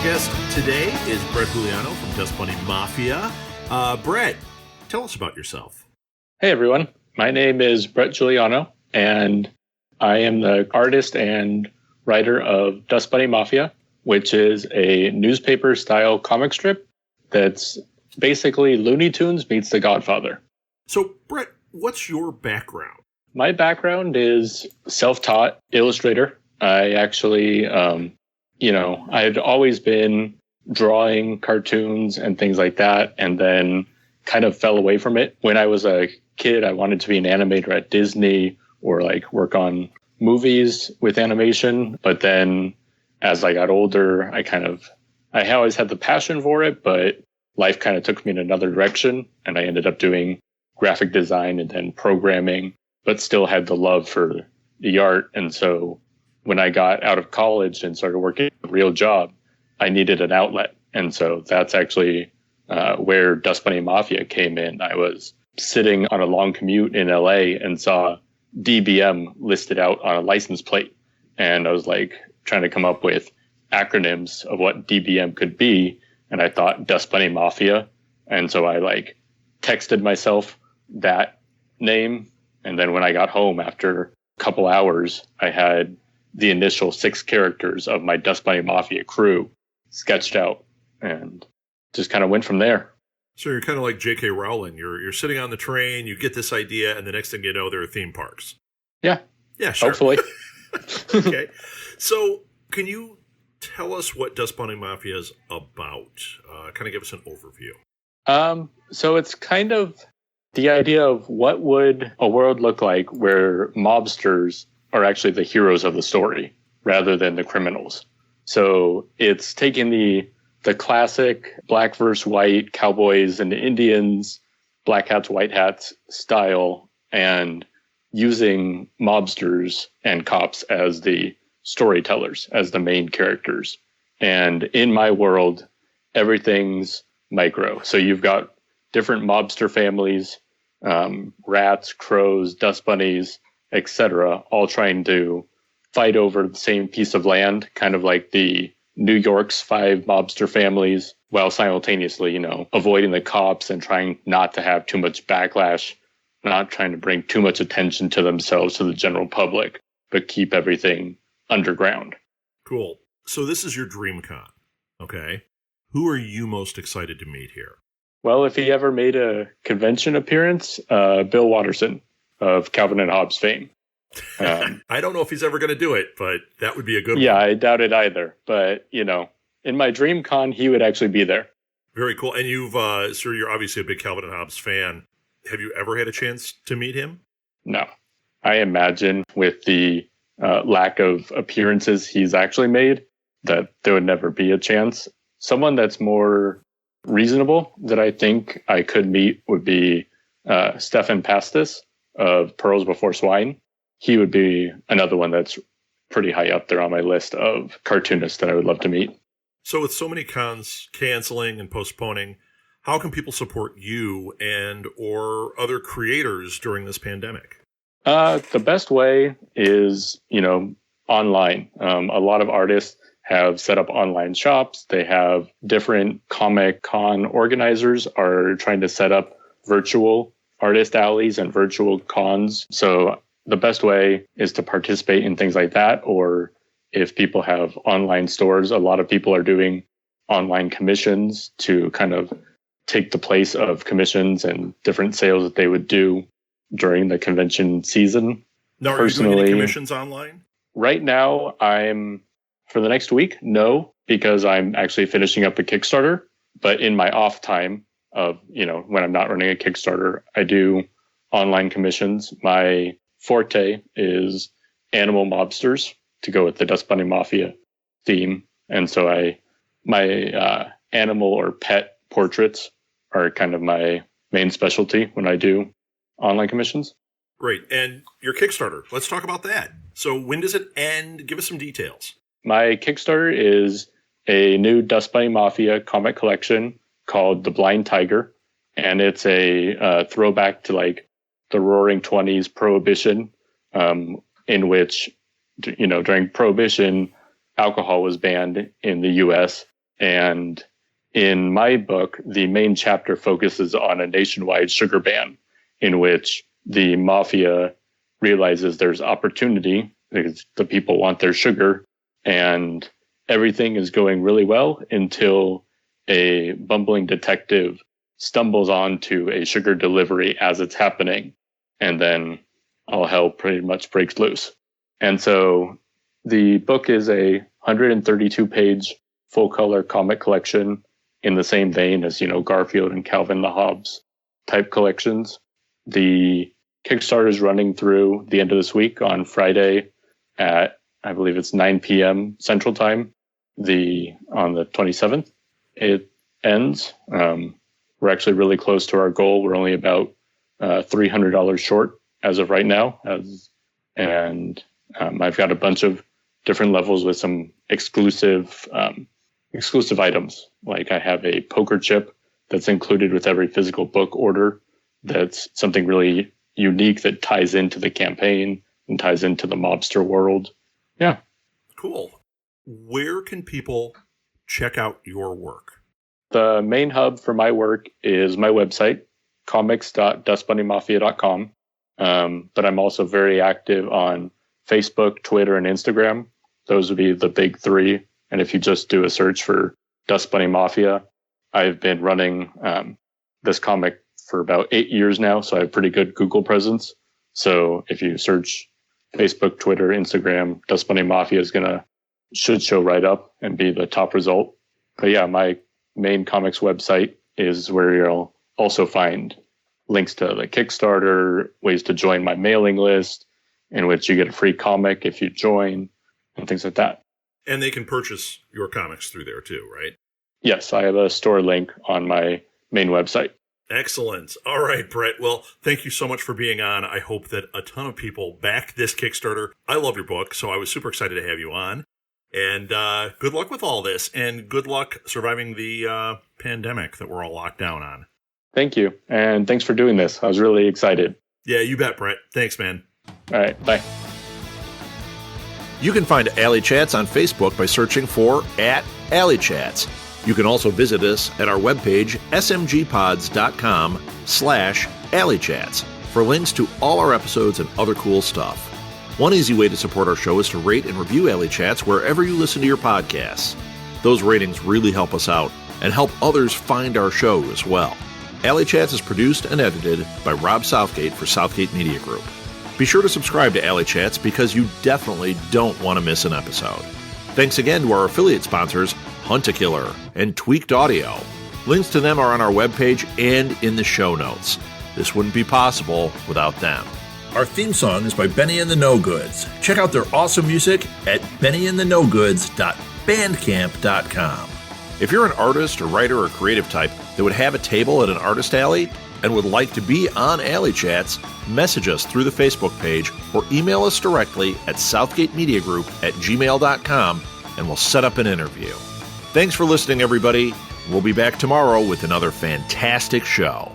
guest today is Bret Juliano from Dust Bunny Mafia. Bret, tell us about yourself. Hey everyone, my name is Bret Juliano, and I am the artist and writer of Dust Bunny Mafia, which is a newspaper-style comic strip that's basically Looney Tunes meets The Godfather. So, Bret, what's your background? My background is self-taught illustrator. I actually, I had always been drawing cartoons and things like that, and then kind of fell away from it. When I was a kid, I wanted to be an animator at Disney or work on movies with animation. But then as I got older, I always had the passion for it, but life kind of took me in another direction. And I ended up doing graphic design and then programming, but still had the love for the art. And so when I got out of college and started working a real job, I needed an outlet. And so that's actually where Dust Bunny Mafia came in. I was sitting on a long commute in LA and saw DBM listed out on a license plate. And I was trying to come up with acronyms of what DBM could be. And I thought Dust Bunny Mafia. And so I texted myself that name. And then when I got home after a couple hours, I had the initial 6 characters of my Dust Bunny Mafia crew sketched out and just kind of went from there. So you're kind of like J.K. Rowling. You're sitting on the train, you get this idea, and the next thing you know, there are theme parks. Yeah. Yeah, sure. Hopefully. Okay. So can you tell us what Dust Bunny Mafia is about? Kind of give us an overview. So it's kind of the idea of what would a world look like where mobsters are actually the heroes of the story rather than the criminals. So it's taking the classic black versus white cowboys and Indians, black hats, white hats style, and using mobsters and cops as the storytellers, as the main characters. And in my world, everything's micro. So you've got different mobster families, rats, crows, dust bunnies, etc., all trying to fight over the same piece of land, kind of like the New York's 5 mobster families, while simultaneously, avoiding the cops and trying not to have too much backlash, not trying to bring too much attention to themselves, to the general public, but keep everything underground. Cool. So this is your dream con, okay? Who are you most excited to meet here? Well, if he ever made a convention appearance, Bill Watterson of Calvin and Hobbes fame. I don't know if he's ever going to do it, but that would be a good one. Yeah, I doubt it either. But, in my dream con, he would actually be there. Very cool. And you're obviously a big Calvin and Hobbes fan. Have you ever had a chance to meet him? No. I imagine with the lack of appearances he's actually made, that there would never be a chance. Someone that's more reasonable that I think I could meet would be Stefan Pastis of Pearls Before Swine. He would be another one that's pretty high up there on my list of cartoonists that I would love to meet. So with so many cons canceling and postponing, how can people support you and or other creators during this pandemic? The best way is, online. A lot of artists have set up online shops. They have different Comic Con organizers are trying to set up virtual artist alleys and virtual cons. So the best way is to participate in things like that. Or if people have online stores, a lot of people are doing online commissions to kind of take the place of commissions and different sales that they would do during the convention season. Now, are you doing any commissions online? Right now, for the next week, no, because I'm actually finishing up a Kickstarter. But in my off time of, when I'm not running a Kickstarter, I do online commissions. My forte is animal mobsters to go with the Dust Bunny Mafia theme. And so my animal or pet portraits are kind of my main specialty when I do online commissions. Great. And your Kickstarter, let's talk about that. So when does it end? Give us some details. My Kickstarter is a new Dust Bunny Mafia comic collection called The Blind Tiger. And it's a throwback to the Roaring 20s Prohibition, in which, during Prohibition, alcohol was banned in the U.S. And in my book, the main chapter focuses on a nationwide sugar ban in which the mafia realizes there's opportunity because the people want their sugar, and everything is going really well until a bumbling detective stumbles onto a sugar delivery as it's happening, and then all hell pretty much breaks loose. And so the book is a 132-page full-color comic collection in the same vein as, Garfield and Calvin the Hobbes type collections. The Kickstarter is running through the end of this week on Friday at, I believe it's 9 p.m. Central Time, on the 27th. It ends. We're actually really close to our goal. We're only about $300 short as of right now. I've got a bunch of different levels with some exclusive items. Like I have a poker chip that's included with every physical book order. That's something really unique that ties into the campaign and ties into the mobster world. Yeah. Cool. Where can people check out your work? The main hub for my work is my website, comics.dustbunnymafia.com. But I'm also very active on Facebook, Twitter, and Instagram. Those would be the big three. And if you just do a search for Dust Bunny Mafia, I've been running this comic for about 8 years now, so I have pretty good Google presence. So if you search Facebook, Twitter, Instagram, Dust Bunny Mafia should show right up and be the top result. But yeah, my main comics website is where you'll also find links to the Kickstarter, ways to join my mailing list, in which you get a free comic if you join, and things like that. And they can purchase your comics through there too, right? Yes, I have a store link on my main website. Excellent. All right, Bret. Well, thank you so much for being on. I hope that a ton of people back this Kickstarter. I love your book, so I was super excited to have you on. And good luck with all this, and good luck surviving the pandemic that we're all locked down on. Thank you, and thanks for doing this. I was really excited. Yeah, you bet, Bret. Thanks, man. All right, bye. You can find Alley Chats on Facebook by searching for @AlleyChats. You can also visit us at our webpage, smgpods.com/alleychats, for links to all our episodes and other cool stuff. One easy way to support our show is to rate and review Alley Chats wherever you listen to your podcasts. Those ratings really help us out and help others find our show as well. Alley Chats is produced and edited by Rob Southgate for Southgate Media Group. Be sure to subscribe to Alley Chats because you definitely don't want to miss an episode. Thanks again to our affiliate sponsors, Hunt-A-Killer and Tweaked Audio. Links to them are on our webpage and in the show notes. This wouldn't be possible without them. Our theme song is by Benny and the No Goods. Check out their awesome music at bennyandthenogoods.bandcamp.com. If you're an artist or writer or creative type that would have a table at an artist alley and would like to be on Alley Chats, message us through the Facebook page or email us directly at southgatemediagroup@gmail.com and we'll set up an interview. Thanks for listening, everybody. We'll be back tomorrow with another fantastic show.